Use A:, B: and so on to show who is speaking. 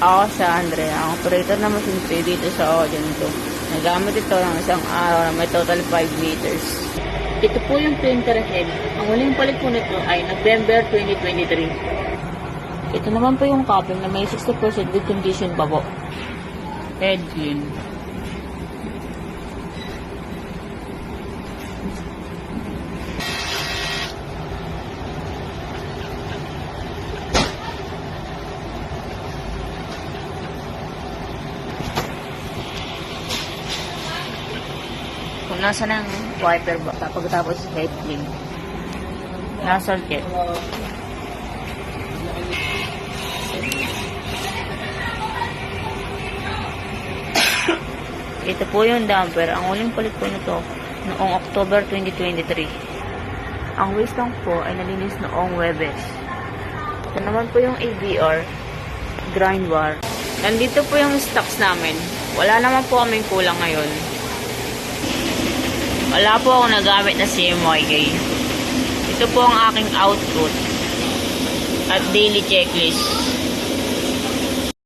A: Ako sa Andrea, ang operator na machine 3 dito sa Odeon to. Nagamit ito ng isang araw na may total 5 meters. Ito po yung printer head. Ang huling palit po nito ay November 2023. Ito naman po yung copy na may 60% good condition pa po. Head clean. Kung nasa ng wiper ba, pagkatapos head clean. Nasa circuit. Ito po yung damper. Ang huling palit po nito noong October 2023. Ang waste tank po ay nalinis noong Webes. Ito naman po yung ABR grind bar. Nandito po yung stocks namin. Wala naman po kaming kulang ngayon. Wala po akong nagamit na CMYK. Ito po ang aking output at daily checklist.